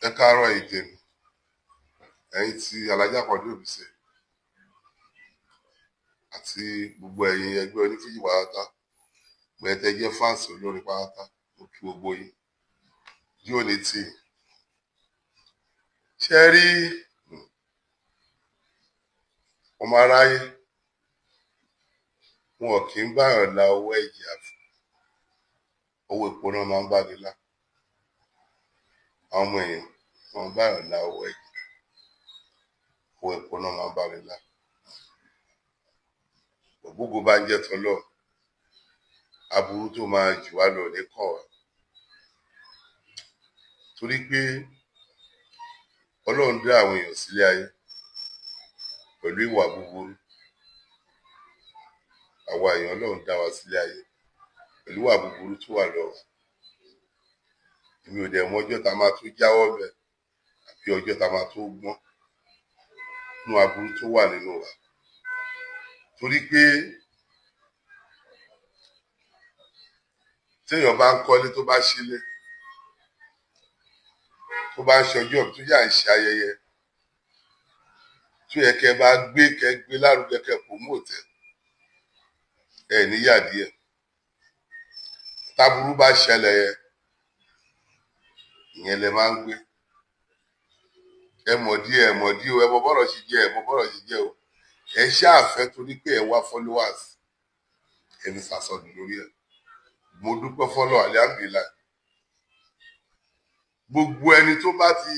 ẹ káàárọ̀ ìdènì ẹ̀yin tí alájà Quadri Òbísẹ̀ àti gbogbo ẹ̀yin ẹgbẹ́ onífújì pátá gbẹ̀tẹ̀ jẹ́ fáǹsì olórin pátá mo kí gbogbo yín bí ò ní tì í ṣe rí ọmọ aráyé wọn kì í báyọ̀ la owó ẹ̀jẹ̀ àfi owó epo náà máa ń bá ní lá àwọn ọmọ èèyàn wọn báyọ̀ la owó ẹ̀jẹ̀ owó epo náà máa ń bá ní lá ògbógo bá ń jẹ́ tọ́lọ́ aburú tó máa jù wá lọ ní kàn wá torí pé Ọlọ́run dá àwọn èèyàn sílé ayé pẹ̀lú ìwà búburú àwa èèyàn Ọlọ́run dá wa sílé ayé pẹ̀lú ìwà búburú tó wà lọ́wọ́ èmi ò dẹ̀ mọ ọjọ́ tá a máa tó jáwọ́ bẹ̀ àbí ọjọ́ tá a máa tó gbọ́n nínú aburú tó wà nínú wa torí pé téèyàn bá ń kọ́lé tó bá sílé tó bá ń ṣọjọ́ tó yà ń ṣe ayẹyẹ tó yẹ kẹ́ bá gbé lárugẹ kẹ́ promote ẹ níyà díẹ̀ táburú bá ṣẹlẹ̀ yẹ ìyẹn lẹ máa ń gbé ẹ mọ̀ díẹ̀ o ẹ mọ̀ bọ́rọ̀ ṣe jẹ́ o ẹ ṣáàfẹ́ torí pé ẹ wá followers ẹni sàsọdùn lórí ẹ mo dúpẹ́ fọ́lọ́ alihamdulilayi gbogbo ẹni tó bá ti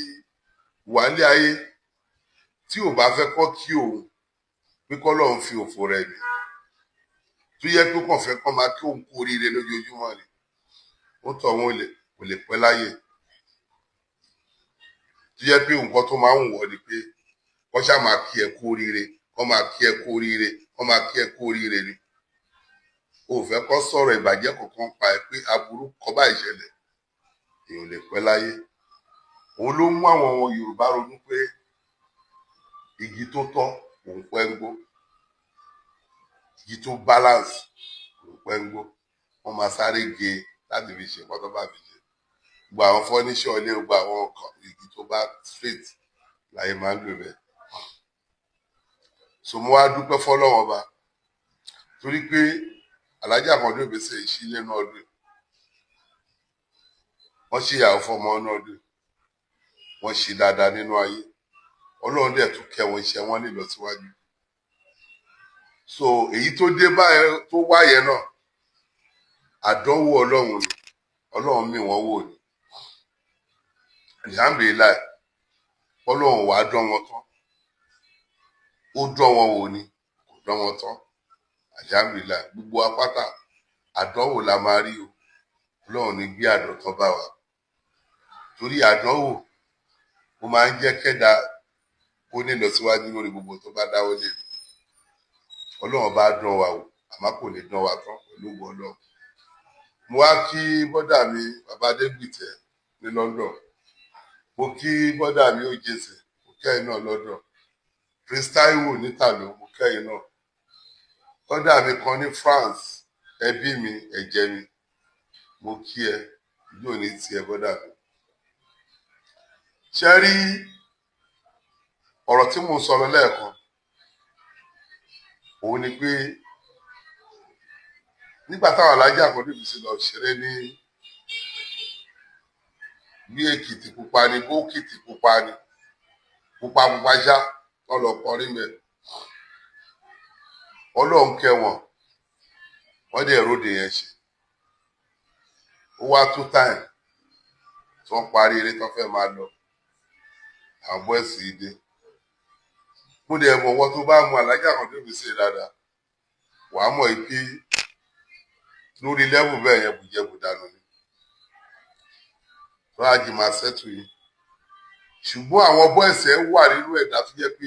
wà ní ayé tí ò bá fẹ́ kọ́ kí òun pé kọ́lọ́run fi òfò rẹ̀ mi tó yẹ pé kàn fẹ́ kọ́ máa kí òun kú oríire lójoojúmọ́ ni ó tọ̀ wọn kò lè pẹ́ láyè tó yẹ pé nǹkan tó máa ń wọ̀ ni pé wọ́n ṣáà máa kí ẹ kú oríire wọ́n máa kí ẹ kú oríire wọ́n máa kí ẹ kú oríire ni o ò fẹ́ kọ́ sọ̀rọ̀ ìbàjẹ́ kankan pa ẹ pé aburú kọ́ bá ìṣẹ̀lẹ̀ èèyàn lè pẹ́ láyé òun ló mú àwọn ọmọ Yorùbá ronú pé igi tó tọ́ òun pẹ́ ń gbó igi tó balance òun pẹ́ ń gbó wọ́n máa sáré ge láti fi ṣe pọ́tọ́ bá fi ṣe gbogbo àwọn fọ́níṣọ́ ilé gbogbo àwọn igi tó bá straight láyé máa ń lò bẹ́ẹ̀ so mo wá dúpẹ́ fọ́lọ́run ọba torí pé alájà Quadri Òbísẹ̀ ìṣílẹ̀ náà ọdún wọ́n ṣe ìyàwó fọmọ náà ọdún wọ́n ṣe dáadáa nínú ayé Ọlọ́run dẹ̀ tún kẹ́ wọn iṣẹ́ wọn nílọ síwájú so èyí tó dé báyẹn tó wáyé náà àdánwò Ọlọ́run ni Ọlọ́run mì wọ́n wò ni alhamdulilayi Ọlọ́run wàá dán wọn tán ó dán wọn wò ni kò dán wọn tán alhamdulilayi gbogbo apáta àdánwò la máa rí o Ọlọ́run ní gbé àdọ̀tán bá wa torí àdánwò ó máa ń jẹ́ kẹ́dà kó ní lọ síwájú lórí gbogbo tó bá dáwọ́ lé Ọlọ́run bá dán wa wò àmọ́ kò lè dán wa tán pẹ̀lú ògo Ọlọ́run mo wá kí bọ́dà mi bàbá Adégbìtẹ́ ní London mo kí bọ́dà mi ó jẹsẹ̀ mo kẹ́yìn náà London Prince Taiwo nítàló mo kẹ́yìn náà bọ́dà mi kan ní France ẹbí mi ẹ̀jẹ̀ mi mo kí ẹ yóò ní tiẹ̀ bọ́dà mi ṣe rí ọ̀rọ̀ tí mo sọ lọ lẹ́ẹ̀kan òun ni pé nígbà táwọn alájà Quadri Òbísẹ̀ lọ ṣeré ní bí Èkìtì pupa ni bó Èkìtì pupa ni pupa ṣá wọn lọ kọrin bẹ Ọlọ́run kẹ́ wọn dẹ̀ róde yẹn ṣe ó wá tó táìm tí wọ́n parí eré tó fẹ́ máa lọ àwọn bọ́ẹ̀sì dé mo dẹ̀ mọ̀ wọ́n tó bá mú alájà Quadri Òbísẹ̀ dáadáa wàá mọ̀ pé lórí lẹ́wù bẹ́ẹ̀ yẹn bùjẹ́bù dànù ni ráàjì máa ṣẹ́tù yìí ṣùgbọ́n àwọn bọ́ẹ̀sì ẹ̀ wà nínú ẹ̀dá tó jẹ́ pé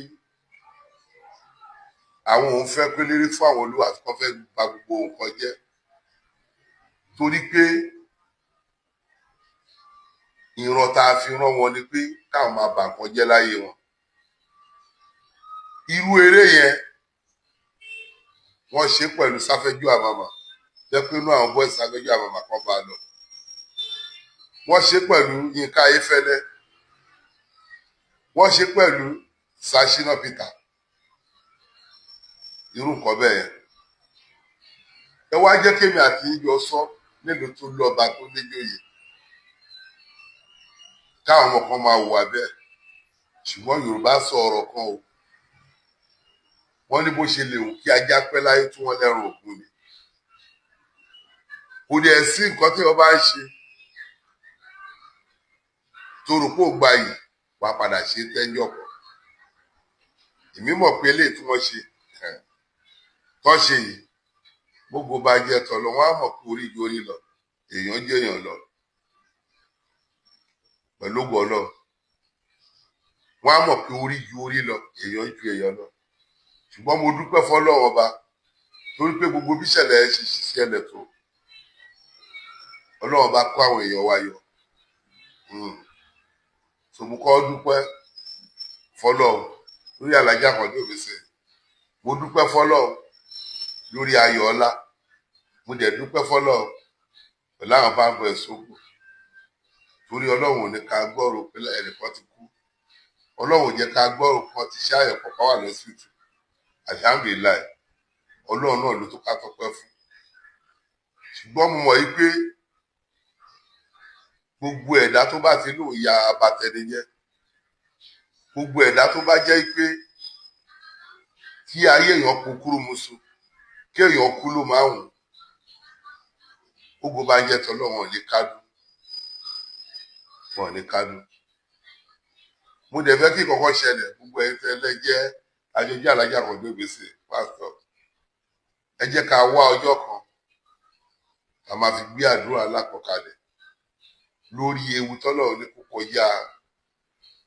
àwọn òun fẹ́ pé lérí fún àwọn olúwa tí wọ́n fẹ́ bà gbogbo nǹkan jẹ́ torí pé ìran tá a fi rán wọn ni pé káwọn máa bà nǹkan jẹ́ láyé wọn irú eré yẹn wọ́n ṣe pẹ̀lú Sáfẹ́jú Àmàmà jẹ́ pé inú àwọn bọ́ọ̀sì Sáfẹ́jú Àmàmà kan bá lọ wọ́n ṣe pẹ̀lú Yínká Ayéfẹ́lẹ́ wọ́n ṣe pẹ̀lú Ṣínà Peter irú nǹkan bẹ́ẹ̀ yẹn. Ẹ wá jẹ́ kémi àti yíyọ sọ nílùú tó lọ́ba tó léjòyè káwọn ọmọ kan máa wà bẹ́ẹ̀ ṣùgbọ́n Yorùbá sọ ọ̀rọ̀ kan o wọ́n ní bó ṣe lè wù kí ajá pẹ́ láyé tí wọ́n lẹ́rùn ògùn ni kò dẹ̀ sí nǹkan tí wọ́n bá ń ṣe tó rò pé ó gba yìí wà padà ṣe tẹ́jọ́ pọ̀ èmi mọ̀ pé eléyìí tí wọ́n ṣe tán ṣe yìí gbogbo bá jẹ́ tọ̀lọ́ wọn á mọ̀ pé orí ju orí lọ èèyàn jẹ́ èèyàn lọ pẹ̀lú gbọ́lọ́ wọn á mọ̀ pé orí ju orí lọ èèyàn ju èèyàn lọ ṣùgbọ́n mo dúpẹ́ fọ́lọ́run ọba torí pé gbogbo bí ìṣẹ̀lẹ̀ ẹ ṣe ṣiṣẹ́ tó Ọlọ́run bá kó àwọn èèyàn wa yọ sòmùkọ́ dúpẹ́ fọ́lọ́run lórí Alhaji Àkàndé Obese mo dúpẹ́ fọ́lọ́run lórí Ayọ̀ Ọlá mo dẹ̀ dúpẹ́ fọ́lọ́run pẹ̀lú àwọn bá ń bọ̀ ẹ̀sùn kù torí Ọlọ́run ò ní ká gbọ́rò pé ẹnìkan ti kú Ọlọ́run ò jẹ́ ká gbọ́rò kan ti ṣe àyẹ̀kọ́ ká wà lọ́sibítù alhamdulilayi Ọlọ́run náà ló tó ká tọpẹ́ fún ṣùgbọ́n mo mọ̀ yí pé gbogbo ẹ̀dá tó bá ti lò ya abatẹnijẹ́ gbogbo ẹ̀dá tó bá jẹ́ pé kí ayé èèyàn kú kúrú musu kí èèyàn kú ló máa wùn gbogbo bá jẹ́ tọ́lọ́ wọn ní kádùn mo dẹ̀ fẹ́ kí kọ́kọ́ ṣẹlẹ̀ gbogbo ẹ̀yin tẹ́lẹ̀ jẹ́ àjọjẹ́ Alhaji Àkàndé Obese pásítọ̀ ẹ jẹ́ ká wá ọjọ́ kan a máa fi gbé àdúrà alákọ̀ọ́kalẹ̀ lórí ewu tọ́lọ̀ ní kó kọjá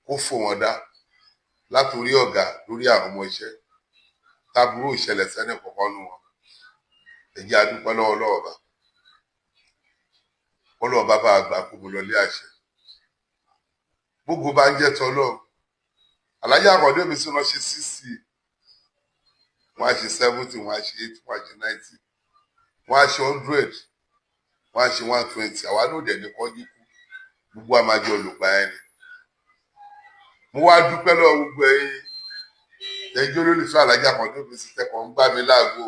kó fò wọ́n dá látòrí ọ̀gá lórí àwọn ọmọ iṣẹ́ tábúrò ìṣẹ̀lẹ̀ sẹ́nì kọ̀ọ̀kan nù wọn ẹ jẹ́ a dúpẹ́ lọ́wọ́ ọlọ́ọ̀bá ọlọ́ọ̀bá bá àgbà kó mo lọlé àṣẹ gbogbo bá ń jẹ́ tọ́lọ̀ Alhaji Àkàndé Obese náà ṣe 60 wọ́n á ṣe 70 wọ́n á ṣe 80 wọ́n á ṣe 90 wọ́n á ṣe 100 wọ́n á ṣe 120 àwa náà dẹ̀ ní kọ́jú kú gbogbo àmàjọ olùgbà ẹni mo wá dúpẹ́ lọ́wọ́ gbogbo ẹ̀yin ẹjọ́ olólùfẹ́ Alhaji Àkàndé Obese tẹ́kọ̀ọ́ ń gbá mi láago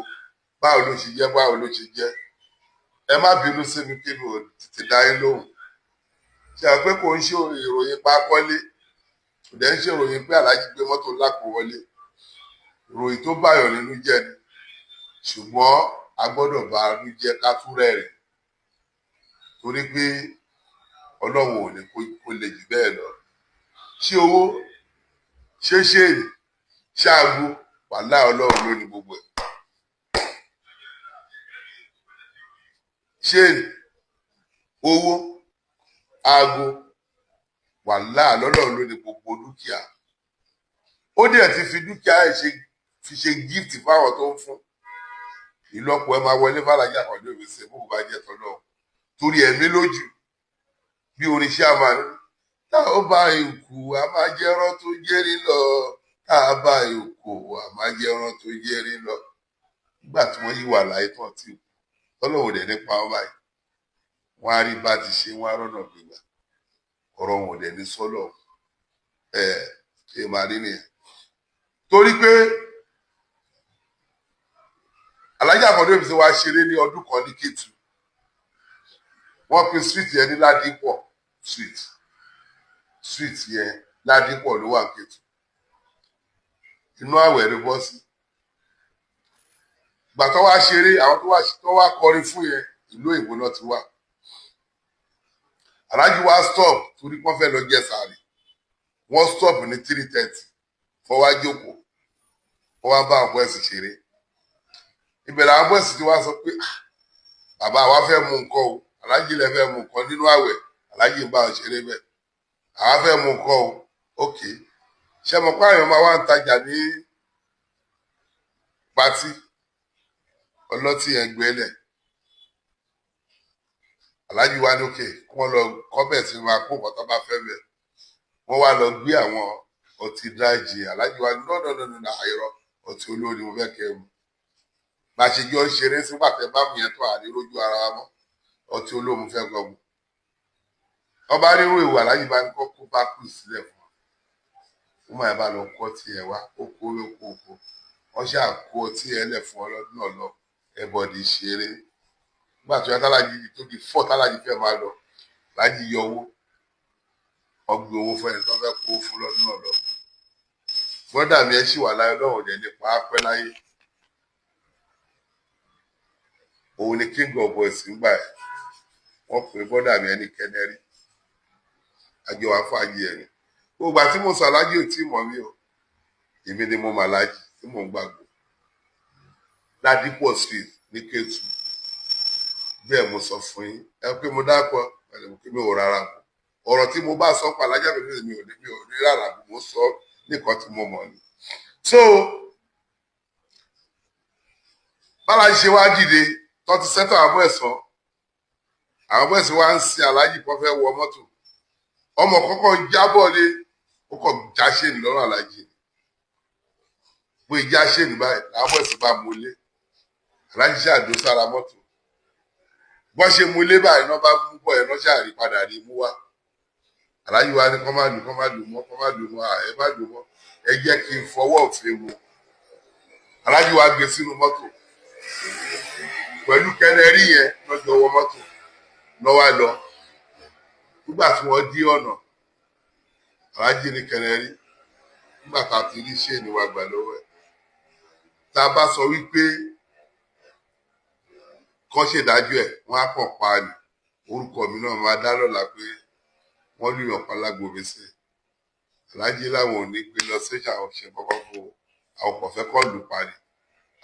báwo ló ṣe jẹ́ ẹ má bínú sí mi kí mi ò tètè dá yín lóhùn ṣe àwọn pé kò ń ṣe ìròyìn pa kọ́lé kò dẹ̀ ń ṣe ìròyìn pé Alhaji gbé mọ́tò lápò wọlé ìròyìn tó báyọ̀ nínú jẹ́ ni ṣùgbọ́n a gbọ́dọ̀ bá a nú jẹ́ ká tún rẹ́rìn torí pé Ọlọ́run ò ní kó lè jù bẹ́ẹ̀ lọ ṣé owó ṣé ṣáàgó wàhálà Ọlọ́run ló ní gbogbo ẹ̀ ṣé owó aago wàhálà Ọlọ́run ló ní gbogbo dúkìá ó dẹ̀ ti fi dúkìá ẹ̀ fi ṣe gift fáwọn tó ń fún ìlọ́po ẹ máa wọlé f'Alhaji Àkàndé Obese bó bá jẹ́ tọ́lọ́ torí ẹ̀mí lójú bí oníṣẹ́ àmàlú tá ó bá ìkù a máa jẹ́ ẹran tó jẹ́rí lọ tá a bá ìkù a máa jẹ́ ẹran tó jẹ́rí lọ nígbà tí wọ́n yí wà láyé tán tí tọ́lọ́wọ́ dẹ̀ nípa wọn báyìí wọ́n á rí bá ti ṣe wọ́n á rọ́nà gbígbà ọ̀rọ̀ wọn ò dẹ̀ ní sọ́lọ̀ ṣe máa rí nìyẹn torí pé Alhaji Àkàndé Obese wá ṣeré ní ọdún kan ní Kétu wọ́n pe street yẹn ní Ládìpọ̀ street yẹn Ládìpọ̀ ló wà Kétu inú àwẹ̀ ló bọ́ sí ìgbà tó wá ṣeré àwọn tó wá kọrin fún yẹn ìlú òyìnbó náà ti wà Alhaji wá stop torí wọ́n fẹ́ lọ jẹ sàárì wọ́n stop ní 3:30 fọwá jókòó wọ́n wá bá àwọn bọ́ẹ̀sì ṣeré ìbẹ̀rẹ̀ àwọn bọ́ẹ̀sì tí wá sọ pé bàbá wa fẹ́ mú nǹkan o Alhaji lẹ fẹ́ mú nǹkan nínú àwẹ̀ Alhaji ń bá wọn ṣeré bẹ́ẹ̀ àwa fẹ́ mú nǹkan o ok ṣe mọ̀ pé àwọn máa wá ń tajà ní pátí ọlọ́tí yẹn gbẹ́lẹ̀ Alhaji wá ní òkè kí wọ́n lọ kọ́bẹ̀ tí máa kó nǹkan tó bá fẹ́ bẹ̀ wọ́n wá lọ gbé àwọn ọtí dráìjì Alhaji wá ní nọ́ọ̀nà àìrọ̀ ọtí olórí mo fẹ́ kẹ́ mu bá ṣe jọ ń ṣeré sígbà tẹ bá mu yẹn tó ànírójú ara wa mọ́ ọtí olóhùn fẹ́ gbọ́ mu ọba rírú ìwà Alhaji bá ní kọ́kọ́ bá kù sílẹ̀ fún ó máa bá lọ kọ́ tiẹ̀ wá ó kó lóko oko wọ́n ṣáà kó tí ẹ lẹ̀ fún ọlọ́dún náà lọ ẹbọdì ṣeré nígbà tó yá tálájì tó di fọ́ tálájì fẹ́ máa lọ lájì yọ owó ọgbìn owó fún ẹni tó fẹ́ kó fún lọ́dún náà lọ bọ́dà mi ẹ ṣì wà láyé lọ́wọ́ dẹ̀ nípa ápẹ́ láyé òun ni king of boys ń gbà ẹ̀ wọ́n pè bọ́dà mi ẹni kẹ́nẹ́rí àjọ wa fàájì ẹ̀ ni gbogbo àti mo sọ alájì ò tí mọ̀ mí o èmi ni mo mà lájì tí mò ń gbàgbọ́ ládìpọ̀ street ní Kétu bẹ́ẹ̀ mo sọ fún yín ẹ pé mo dákọ̀ pé mi ò rárá mọ́ ọ̀rọ̀ tí mo bá sọ pa alájà mi ò ní rárá mo sọ nìkan tí mo mọ̀ ni. so bára ṣe wá dìde tó ti sẹ́tọ̀ àwọn ẹ̀sán wá ń sin alájì kan fẹ́ wọ mọ́tò ọmọ kọ́kọ́ jábọ̀ lé ó kọ̀ já ṣéènì lọ́rùn alájì bó ìjà ṣéènì báyìí làwọn ẹ̀sán bá mú lé alájì ṣàdó sára mọ́tò bọ́n ṣe mú lé báyìí náà bá mú bọ̀ ẹ̀ náà ṣàrí padà rí mú wá aláyí wa ní kọ́ má lù mọ́ ẹ má lù mọ́ ẹ jẹ́ kí n fọwọ́ òfin mu aláyí wa gbé sínú mọ́tò pẹ̀lú kẹ́nẹ́rí yẹn lọ́jọ́ wọ mọ́tò lọ́wọ́ lọ nígbà tí wọ́n dí ọ̀nà alájí ní kẹ́nẹ́rí nígbà tá a ti rí ṣéènì wa gbà lọ́wọ́ ẹ̀ tá a bá sọ wípé kọ́ ṣèdájọ́ ẹ̀ wọ́n á kàn pa ni orúkọ mi náà máa dá lọ́la pé wọ́n lù yàn palágbóbe sí alájí láwọn ò ní gbé lọ sẹ́ṣà ọ̀ṣẹ́ kọ́kọ́ fún àwọn kọ̀fẹ́ kọ́ lù parí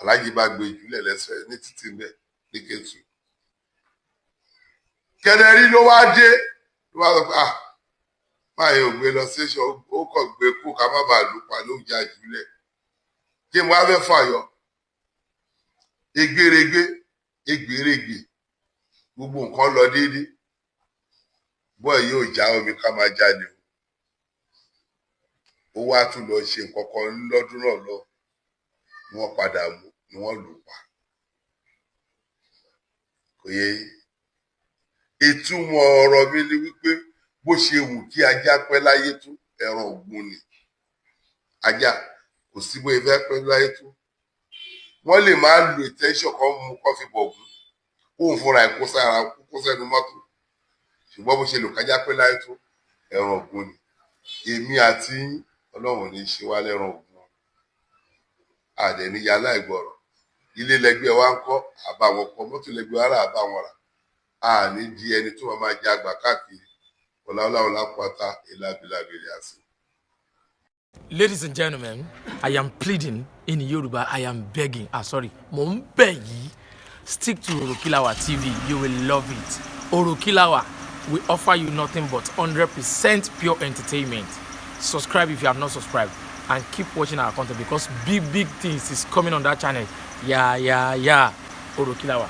alájí bá gbé ìjúlẹ̀ lẹ́sẹ̀ ní títì mẹ́ ní Kétu kẹ́nẹ́rí ló wá dé ló wá sọ pé máa yóò gbé lọ sẹ́ṣà ó kàn gbé kó ká má bàa lù pa ló já ìjúlẹ̀ kí n wá fẹ́ fàyọ egbèrègbè gbogbo nǹkan lọ déédéé bọ́ọ̀ yóò já omi ká máa jáde ó wá tún lọ ṣe nǹkan kan lọ́dún náà lọ ni wọ́n padà mú ni wọ́n lù pa kò yẹ ìtumọ̀ ọ̀rọ̀ mi ni wípé bó ṣe wù kí ajá pẹ́ láyé tó ẹran ògún ni ajá kò sí bó ifẹ́ pẹ́ láyé tó wọ́n lè máa lo ìtẹ́sọ̀ kan mú kọ́fí bọ̀gún kóun fúnra ẹ̀ kó sẹ́nu mọ́tò ṣùgbọ́n bó ṣe lò kájá pé láyé tó ẹran ògún ni èmi àti Ọlọ́run ní í ṣe wá lẹ́ran ògún àdẹ̀níyà láìgbọ̀rọ̀ ilé lẹgbẹ́ wa ń kọ́ àbáwọn kọ́ mọ́tò lẹgbẹ́ ara àbáwọn rà àní di ẹni tó máa jẹ àgbà káàkiri ọ̀làwọ̀lá pátá ìlàbìlàbìrì àti. Ladies and gentlemen, I am pleading in Yoruba, I am begging, mo ń bẹ̀ yìí, stick to Orokilawa TV, you will love it. Orokilawa, we offer you nothing but 100% pure entertainment. Subscribe if you have not subscribed and keep watching our content because big things is coming on that channel. Yeah. Orokilawa.